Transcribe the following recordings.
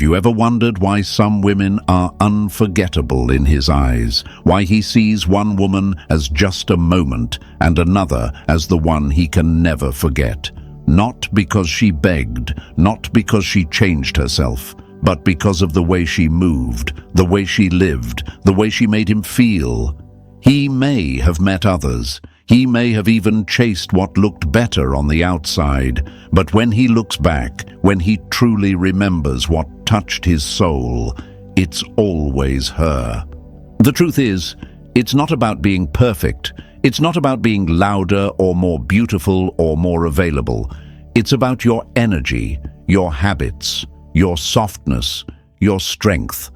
Have you ever wondered why some women are unforgettable in his eyes? Why he sees one woman as just a moment and another as the one he can never forget? Not because she begged, not because she changed herself, but because of the way she moved, the way she lived, the way she made him feel. He may have met others. He may have even chased what looked better on the outside, but when he looks back, when he truly remembers what touched his soul, it's always her. The truth is, it's not about being perfect. It's not about being louder or more beautiful or more available. It's about your energy, your habits, your softness, your strength.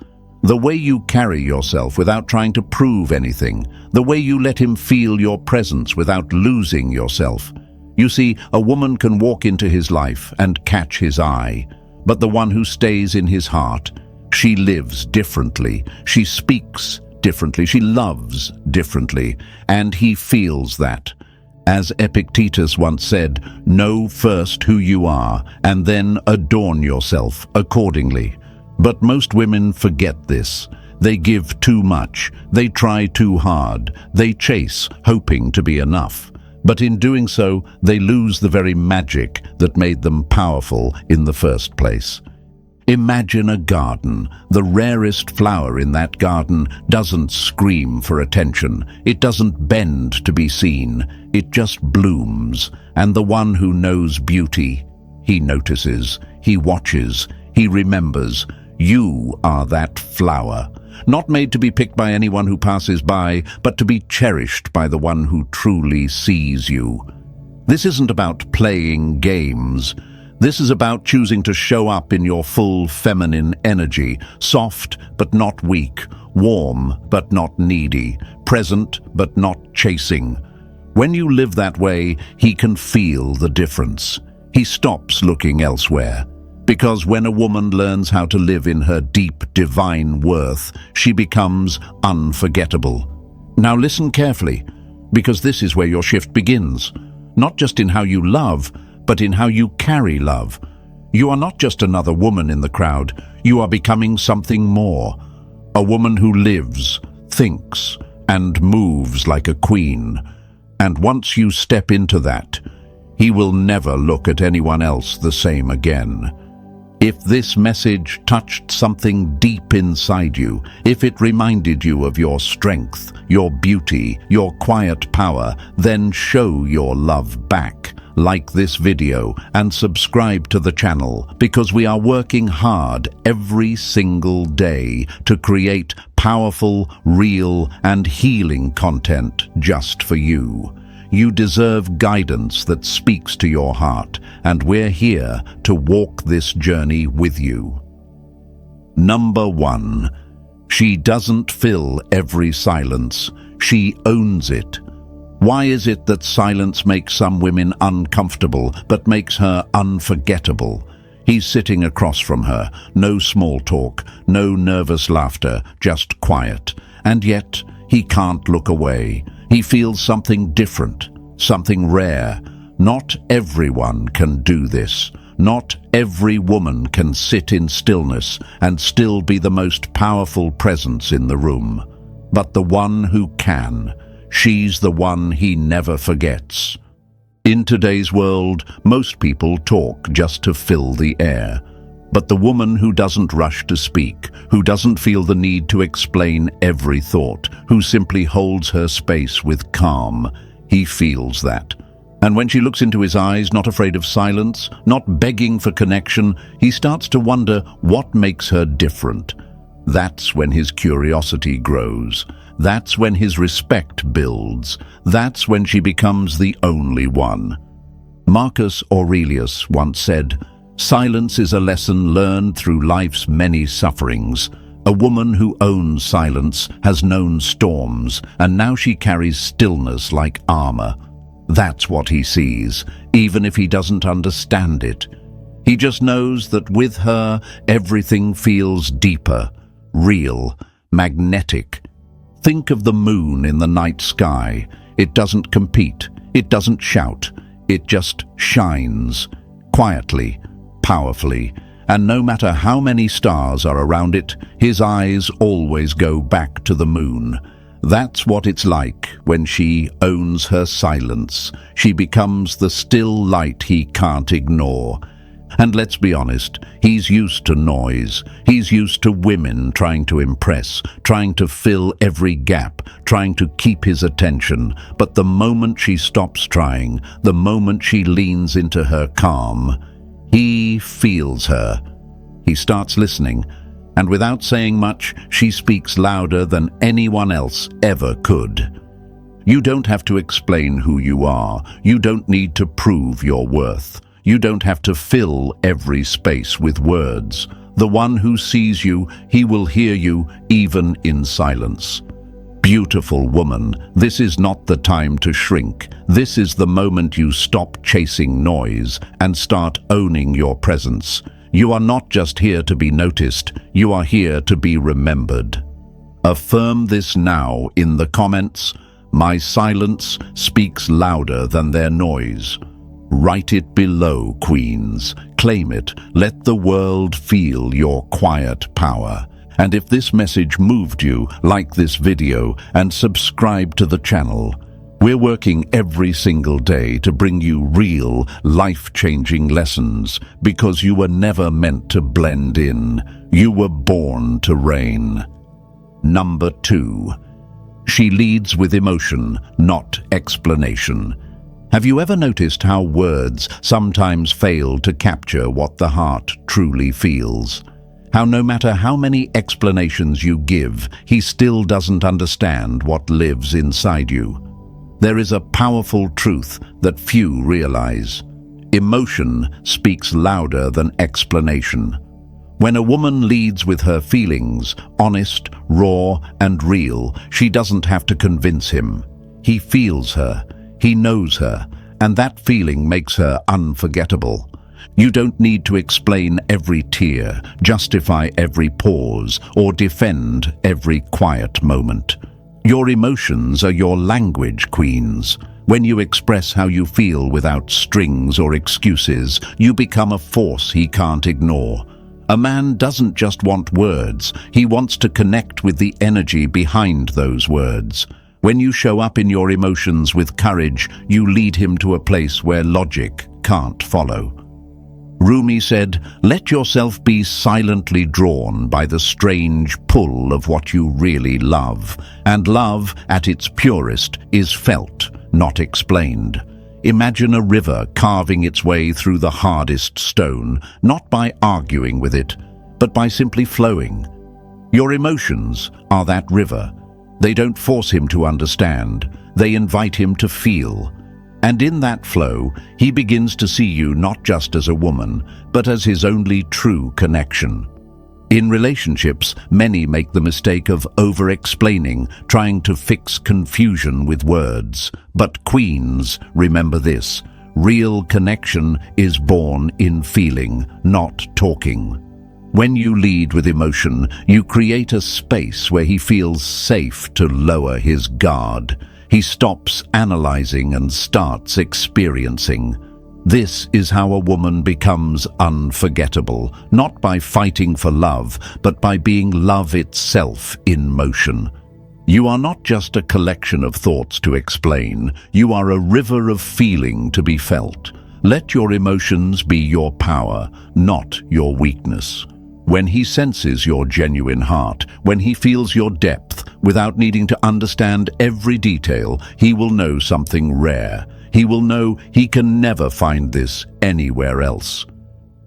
The way you carry yourself without trying to prove anything. The way you let him feel your presence without losing yourself. You see, a woman can walk into his life and catch his eye, but the one who stays in his heart, she lives differently. She speaks differently. She loves differently, and he feels that. As Epictetus once said, know first who you are, and then adorn yourself accordingly. But most women forget this. They give too much. They try too hard. They chase, hoping to be enough. But in doing so, they lose the very magic that made them powerful in the first place. Imagine a garden. The rarest flower in that garden doesn't scream for attention. It doesn't bend to be seen. It just blooms. And the one who knows beauty, he notices, he watches, he remembers. You are that flower, not made to be picked by anyone who passes by, but to be cherished by the one who truly sees you. This isn't about playing games. This is about choosing to show up in your full feminine energy, soft but not weak, warm but not needy, present but not chasing. When you live that way, he can feel the difference. He stops looking elsewhere. Because when a woman learns how to live in her deep, divine worth, she becomes unforgettable. Now listen carefully, because this is where your shift begins. Not just in how you love, but in how you carry love. You are not just another woman in the crowd. You are becoming something more. A woman who lives, thinks, and moves like a queen. And once you step into that, he will never look at anyone else the same again. If this message touched something deep inside you, if it reminded you of your strength, your beauty, your quiet power, then show your love back. Like this video and subscribe to the channel, because we are working hard every single day to create powerful, real, and healing content just for you. You deserve guidance that speaks to your heart, and we're here to walk this journey with you. Number 1. She doesn't fill every silence. She owns it. Why is it that silence makes some women uncomfortable but makes her unforgettable? He's sitting across from her, no small talk, no nervous laughter, just quiet. And yet, he can't look away. He feels something different, something rare. Not everyone can do this. Not every woman can sit in stillness and still be the most powerful presence in the room. But the one who can, she's the one he never forgets. In today's world, most people talk just to fill the air. But the woman who doesn't rush to speak, who doesn't feel the need to explain every thought, who simply holds her space with calm, he feels that. And when she looks into his eyes, not afraid of silence, not begging for connection, he starts to wonder what makes her different. That's when his curiosity grows. That's when his respect builds. That's when she becomes the only one. Marcus Aurelius once said, "Silence is a lesson learned through life's many sufferings. A woman who owns silence has known storms, and now she carries stillness like armor." That's what he sees, even if he doesn't understand it. He just knows that with her, everything feels deeper, real, magnetic. Think of the moon in the night sky. It doesn't compete. It doesn't shout. It just shines, quietly, powerfully. and no matter how many stars are around it, his eyes always go back to the moon. That's what it's like when she owns her silence. She becomes the still light he can't ignore. And let's be honest, he's used to noise. He's used to women trying to impress, trying to fill every gap, trying to keep his attention. But the moment she stops trying, the moment she leans into her calm, he feels her. He starts listening, and without saying much, she speaks louder than anyone else ever could. You don't have to explain who you are. You don't need to prove your worth. You don't have to fill every space with words. The one who sees you, he will hear you even in silence. Beautiful woman, this is not the time to shrink. This is the moment you stop chasing noise and start owning your presence. You are not just here to be noticed, you are here to be remembered. Affirm this now in the comments. My silence speaks louder than their noise. Write it below, queens. Claim it. Let the world feel your quiet power. And if this message moved you, like this video and subscribe to the channel. We're working every single day to bring you real, life-changing lessons because you were never meant to blend in. You were born to reign. Number 2. She leads with emotion, not explanation. Have you ever noticed how words sometimes fail to capture what the heart truly feels? How no matter how many explanations you give, he still doesn't understand what lives inside you. There is a powerful truth that few realize. Emotion speaks louder than explanation. When a woman leads with her feelings, honest, raw, and real, she doesn't have to convince him. He feels her. He knows her, and that feeling makes her unforgettable. You don't need to explain every tear, justify every pause, or defend every quiet moment. Your emotions are your language, queens. When you express how you feel without strings or excuses, you become a force he can't ignore. A man doesn't just want words, he wants to connect with the energy behind those words. When you show up in your emotions with courage, you lead him to a place where logic can't follow. Rumi said, "Let yourself be silently drawn by the strange pull of what you really love. And love, at its purest, is felt, not explained." Imagine a river carving its way through the hardest stone, not by arguing with it, but by simply flowing. Your emotions are that river. They don't force him to understand, they invite him to feel. And in that flow, he begins to see you not just as a woman, but as his only true connection. In relationships, many make the mistake of over-explaining, trying to fix confusion with words. But queens, remember this: real connection is born in feeling, not talking. When you lead with emotion, you create a space where he feels safe to lower his guard. He stops analyzing and starts experiencing. This is how a woman becomes unforgettable, not by fighting for love, but by being love itself in motion. You are not just a collection of thoughts to explain, you are a river of feeling to be felt. Let your emotions be your power, not your weakness. When he senses your genuine heart, when he feels your depth, without needing to understand every detail, he will know something rare. He will know he can never find this anywhere else.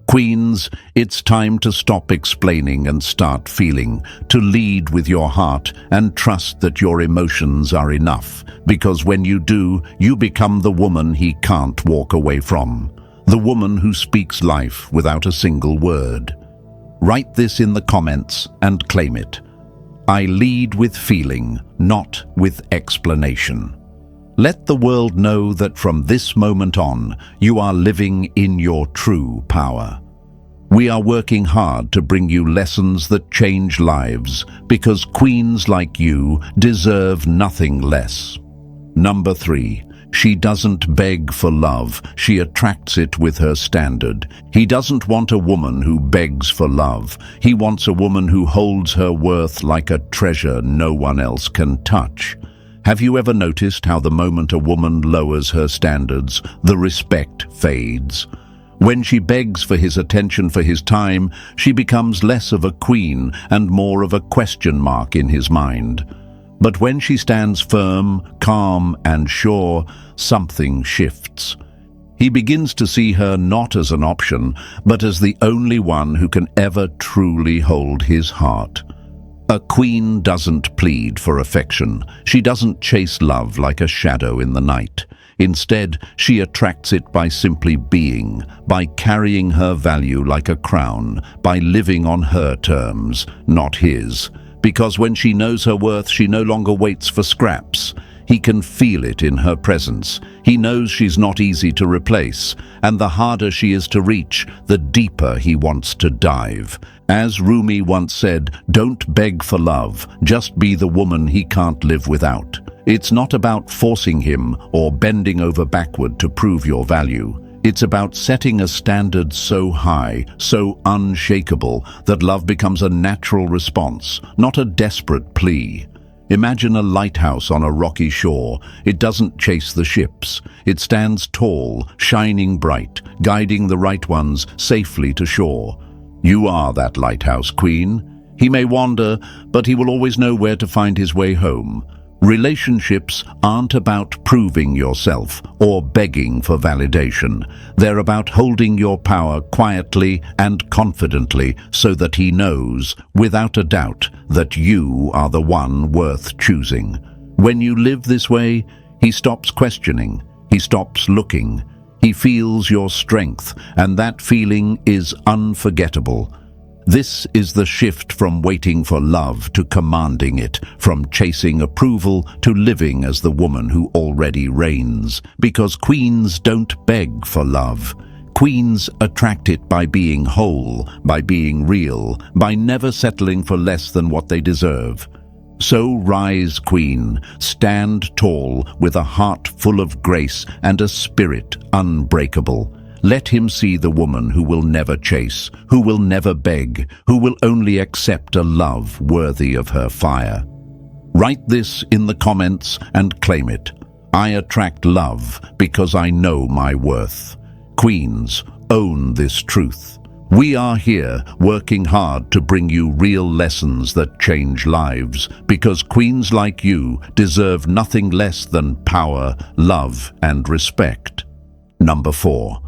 Queens, it's time to stop explaining and start feeling, to lead with your heart and trust that your emotions are enough, because when you do, you become the woman he can't walk away from, the woman who speaks life without a single word. Write this in the comments and claim it. I lead with feeling, not with explanation. Let the world know that from this moment on, you are living in your true power. We are working hard to bring you lessons that change lives, because queens like you deserve nothing less. Number 3. She doesn't beg for love, she attracts it with her standard. He doesn't want a woman who begs for love. He wants a woman who holds her worth like a treasure no one else can touch. Have you ever noticed how the moment a woman lowers her standards, the respect fades? When she begs for his attention, for his time, she becomes less of a queen and more of a question mark in his mind. But when she stands firm, calm, and sure, something shifts. He begins to see her not as an option, but as the only one who can ever truly hold his heart. A queen doesn't plead for affection. She doesn't chase love like a shadow in the night. Instead, she attracts it by simply being, by carrying her value like a crown, by living on her terms, not his. Because when she knows her worth, she no longer waits for scraps. He can feel it in her presence. He knows she's not easy to replace, and the harder she is to reach, the deeper he wants to dive. As Rumi once said, "Don't beg for love, just be the woman he can't live without." It's not about forcing him or bending over backward to prove your value. It's about setting a standard so high, so unshakable, that love becomes a natural response, not a desperate plea. Imagine a lighthouse on a rocky shore. It doesn't chase the ships. It stands tall, shining bright, guiding the right ones safely to shore. You are that lighthouse, queen. He may wander, but he will always know where to find his way home. Relationships aren't about proving yourself or begging for validation. They're about holding your power quietly and confidently so that he knows, without a doubt, that you are the one worth choosing. When you live this way, he stops questioning, he stops looking. He feels your strength, and that feeling is unforgettable. This is the shift from waiting for love to commanding it, from chasing approval to living as the woman who already reigns. Because queens don't beg for love. Queens attract it by being whole, by being real, by never settling for less than what they deserve. So rise, queen, stand tall with a heart full of grace and a spirit unbreakable. Let him see the woman who will never chase, who will never beg, who will only accept a love worthy of her fire. Write this in the comments and claim it. I attract love because I know my worth. Queens, own this truth. We are here working hard to bring you real lessons that change lives, because queens like you deserve nothing less than power, love, and respect. Number 4.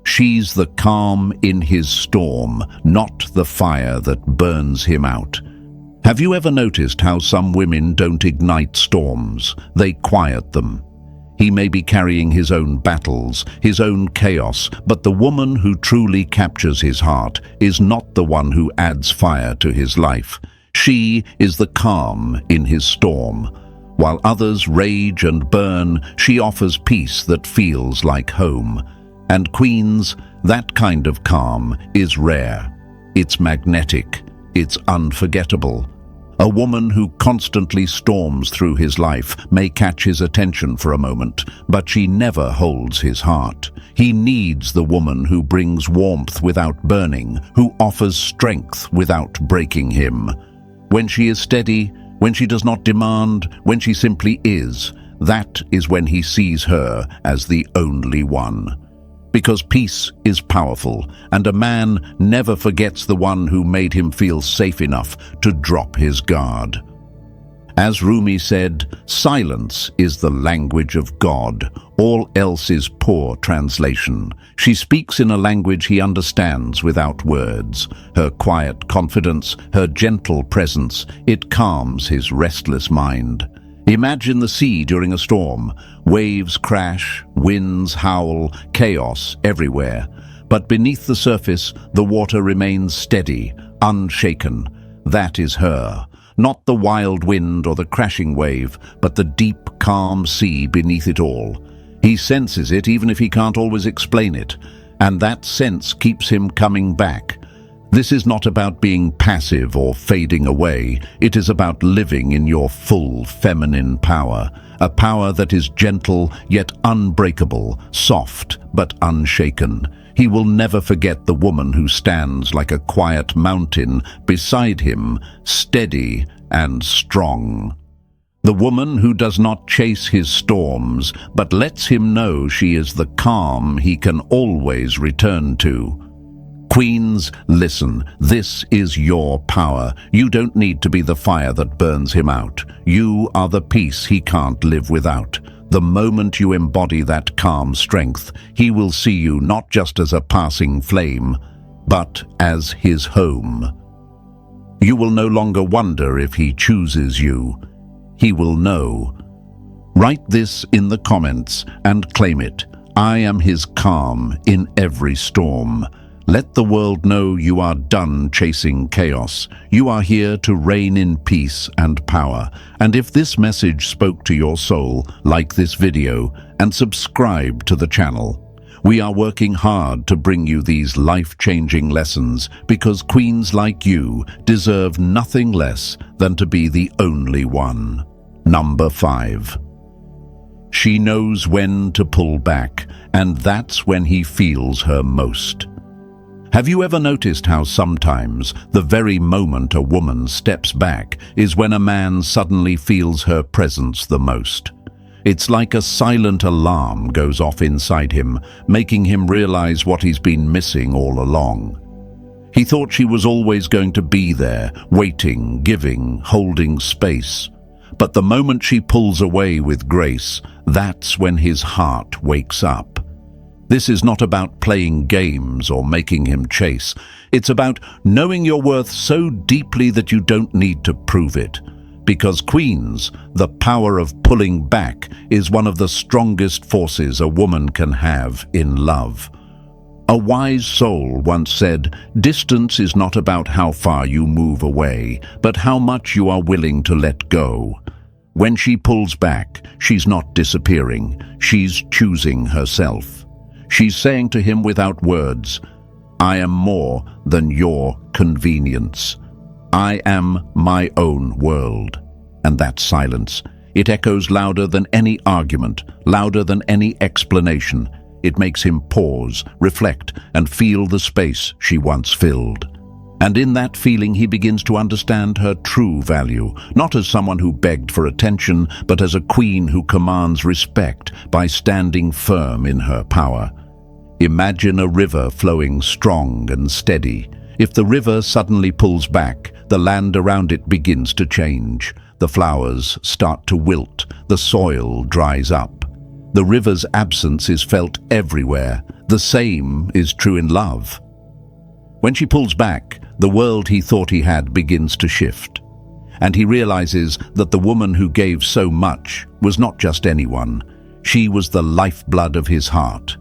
She's the calm in his storm, not the fire that burns him out. Have you ever noticed how some women don't ignite storms? They quiet them. He may be carrying his own battles, his own chaos, but the woman who truly captures his heart is not the one who adds fire to his life. She is the calm in his storm. While others rage and burn, she offers peace that feels like home. And queens, that kind of calm is rare. It's magnetic. It's unforgettable. A woman who constantly storms through his life may catch his attention for a moment, but she never holds his heart. He needs the woman who brings warmth without burning, who offers strength without breaking him. When she is steady, when she does not demand, when she simply is, that is when he sees her as the only one. Because peace is powerful, and a man never forgets the one who made him feel safe enough to drop his guard. As Rumi said, silence is the language of God. All else is poor translation. She speaks in a language he understands without words. Her quiet confidence, her gentle presence, it calms his restless mind. Imagine the sea during a storm. Waves crash, winds howl, chaos everywhere. But beneath the surface, the water remains steady, unshaken. That is her. Not the wild wind or the crashing wave, but the deep, calm sea beneath it all. He senses it even if he can't always explain it, and that sense keeps him coming back. This is not about being passive or fading away. It is about living in your full feminine power, a power that is gentle yet unbreakable, soft but unshaken. He will never forget the woman who stands like a quiet mountain beside him, steady and strong. The woman who does not chase his storms, but lets him know she is the calm he can always return to. Queens, listen, this is your power. You don't need to be the fire that burns him out. You are the peace he can't live without. The moment you embody that calm strength, he will see you not just as a passing flame, but as his home. You will no longer wonder if he chooses you. He will know. Write this in the comments and claim it. I am his calm in every storm. Let the world know you are done chasing chaos. You are here to reign in peace and power. And if this message spoke to your soul, like this video and subscribe to the channel. We are working hard to bring you these life-changing lessons because queens like you deserve nothing less than to be the only one. Number 5. She knows when to pull back, and that's when he feels her most. Have you ever noticed how sometimes the very moment a woman steps back is when a man suddenly feels her presence the most? It's like a silent alarm goes off inside him, making him realize what he's been missing all along. He thought she was always going to be there, waiting, giving, holding space. But the moment she pulls away with grace, that's when his heart wakes up. This is not about playing games or making him chase. It's about knowing your worth so deeply that you don't need to prove it. Because queens, the power of pulling back is one of the strongest forces a woman can have in love. A wise soul once said, "Distance is not about how far you move away, but how much you are willing to let go." When she pulls back, she's not disappearing. She's choosing herself. She's saying to him without words, "I am more than your convenience. I am my own world." And that silence, it echoes louder than any argument, louder than any explanation. It makes him pause, reflect, and feel the space she once filled. And in that feeling he begins to understand her true value, not as someone who begged for attention, but as a queen who commands respect by standing firm in her power. Imagine a river flowing strong and steady. If the river suddenly pulls back, the land around it begins to change. The flowers start to wilt, the soil dries up. The river's absence is felt everywhere. The same is true in love. When she pulls back, the world he thought he had begins to shift. And he realizes that the woman who gave so much was not just anyone. She was the lifeblood of his heart.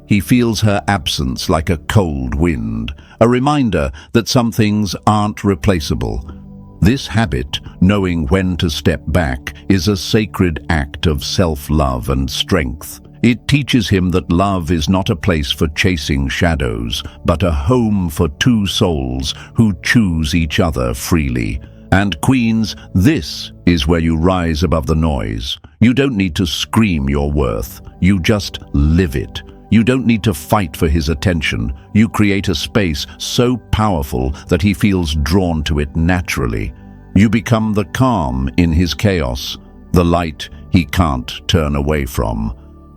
He feels her absence like a cold wind, a reminder that some things aren't replaceable. This habit, knowing when to step back, is a sacred act of self-love and strength. It teaches him that love is not a place for chasing shadows, but a home for two souls who choose each other freely. And queens, this is where you rise above the noise. You don't need to scream your worth. You just live it. You don't need to fight for his attention. You create a space so powerful that he feels drawn to it naturally. You become the calm in his chaos, the light he can't turn away from.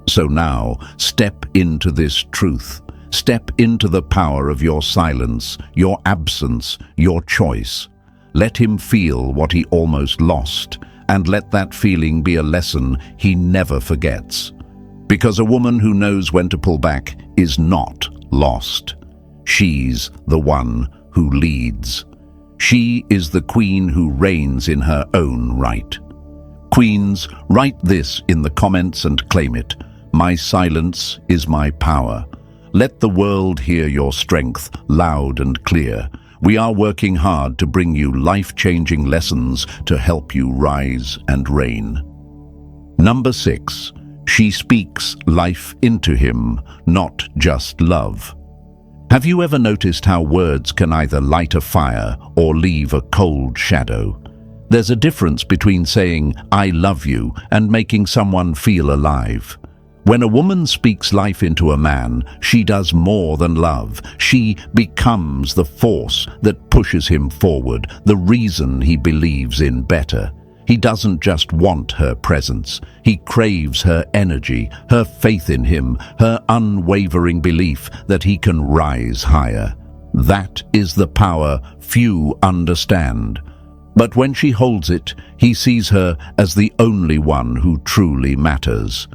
So now, step into this truth. Step into the power of your silence, your absence, your choice. Let him feel what he almost lost, and let that feeling be a lesson he never forgets. Because a woman who knows when to pull back is not lost. She's the one who leads. She is the queen who reigns in her own right. Queens, write this in the comments and claim it. My silence is my power. Let the world hear your strength loud and clear. We are working hard to bring you life-changing lessons to help you rise and reign. Number 6. She speaks life into him, not just love. Have you ever noticed how words can either light a fire or leave a cold shadow? There's a difference between saying, "I love you," and making someone feel alive. When a woman speaks life into a man, she does more than love. She becomes the force that pushes him forward, the reason he believes in better. He doesn't just want her presence. He craves her energy, her faith in him, her unwavering belief that he can rise higher. That is the power few understand. But when she holds it, he sees her as the only one who truly matters.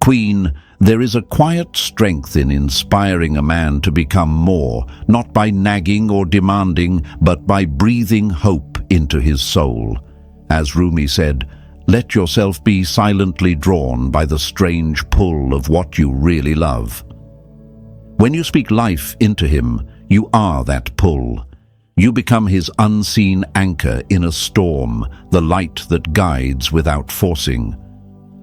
Queen, there is a quiet strength in inspiring a man to become more, not by nagging or demanding, but by breathing hope into his soul. As Rumi said, "Let yourself be silently drawn by the strange pull of what you really love." When you speak life into him, you are that pull. You become his unseen anchor in a storm, the light that guides without forcing.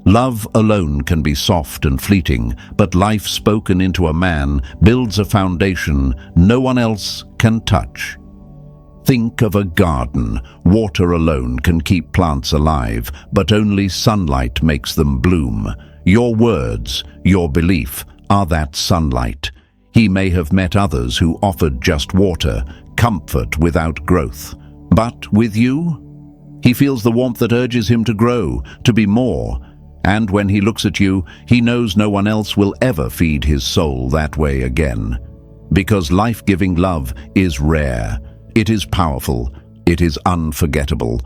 Love alone can be soft and fleeting, but life spoken into a man builds a foundation no one else can touch. Think of a garden. Water alone can keep plants alive, but only sunlight makes them bloom. Your words, your belief, are that sunlight. He may have met others who offered just water, comfort without growth. But with you, he feels the warmth that urges him to grow, to be more. And when he looks at you, he knows no one else will ever feed his soul that way again. Because life-giving love is rare. It is powerful. It is unforgettable.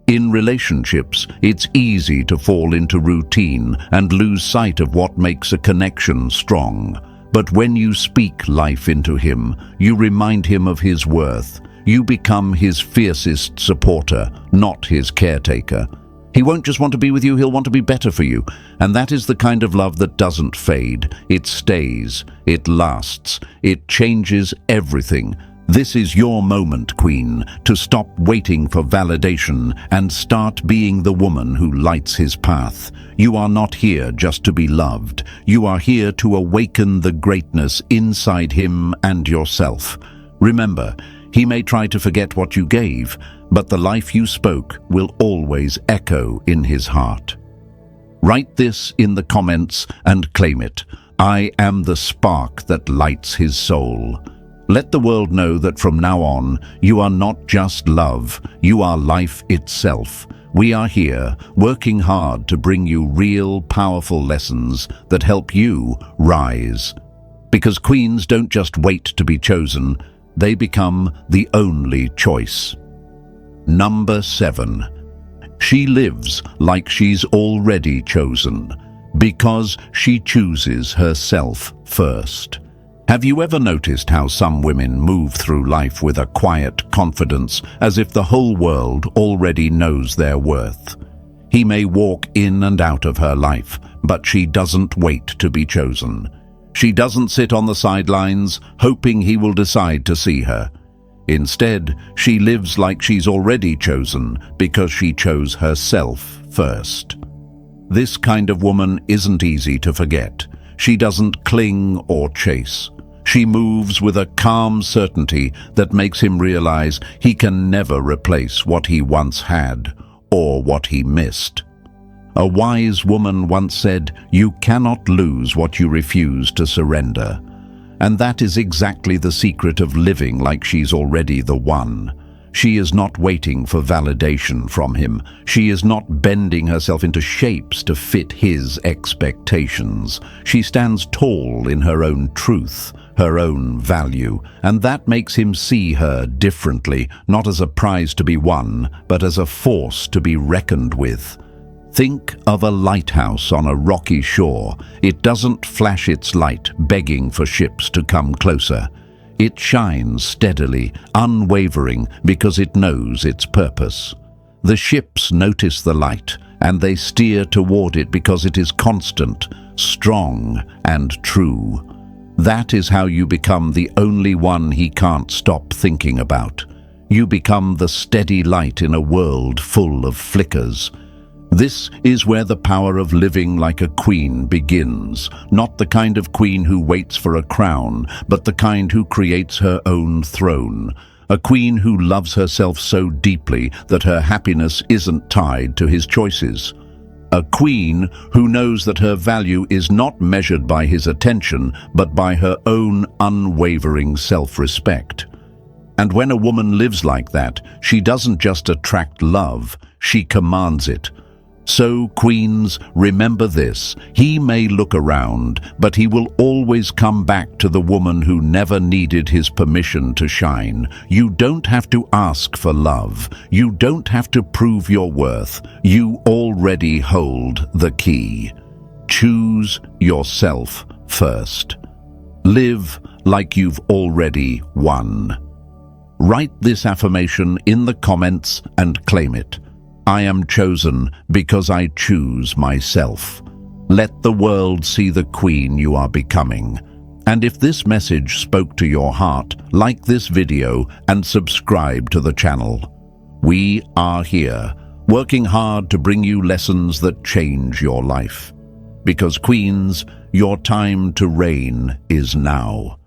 In relationships, it's easy to fall into routine and lose sight of what makes a connection strong. But when you speak life into him, you remind him of his worth. You become his fiercest supporter, not his caretaker. He won't just want to be with you, he'll want to be better for you. And that is the kind of love that doesn't fade. It stays. It lasts. It changes everything. This is your moment, Queen, to stop waiting for validation and start being the woman who lights his path. You are not here just to be loved. You are here to awaken the greatness inside him and yourself. Remember, he may try to forget what you gave, but the life you spoke will always echo in his heart. Write this in the comments and claim it. I am the spark that lights his soul. Let the world know that from now on, you are not just love, you are life itself. We are here, working hard to bring you real, powerful lessons that help you rise. Because queens don't just wait to be chosen, they become the only choice. Number 7. She lives like she's already chosen, because she chooses herself first. Have you ever noticed how some women move through life with a quiet confidence, as if the whole world already knows their worth? He may walk in and out of her life, but she doesn't wait to be chosen. She doesn't sit on the sidelines, hoping he will decide to see her. Instead, she lives like she's already chosen, because she chose herself first. This kind of woman isn't easy to forget. She doesn't cling or chase. She moves with a calm certainty that makes him realize he can never replace what he once had or what he missed. A wise woman once said, "You cannot lose what you refuse to surrender." And that is exactly the secret of living like she's already the one. She is not waiting for validation from him. She is not bending herself into shapes to fit his expectations. She stands tall in her own truth, her own value, and that makes him see her differently, not as a prize to be won, but as a force to be reckoned with. Think of a lighthouse on a rocky shore. It doesn't flash its light, begging for ships to come closer. It shines steadily, unwavering, because it knows its purpose. The ships notice the light, and they steer toward it because it is constant, strong, and true. That is how you become the only one he can't stop thinking about. You become the steady light in a world full of flickers. This is where the power of living like a queen begins, not the kind of queen who waits for a crown, but the kind who creates her own throne. A queen who loves herself so deeply that her happiness isn't tied to his choices. A queen who knows that her value is not measured by his attention, but by her own unwavering self-respect. And when a woman lives like that, she doesn't just attract love, she commands it. So, queens, remember this: he may look around, but he will always come back to the woman who never needed his permission to shine. You don't have to ask for love. You don't have to prove your worth. You already hold the key. Choose yourself first. Live like you've already won. Write this affirmation in the comments and claim it. I am chosen because I choose myself. Let the world see the queen you are becoming. And if this message spoke to your heart, like this video and subscribe to the channel. We are here, working hard to bring you lessons that change your life. Because queens, your time to reign is now.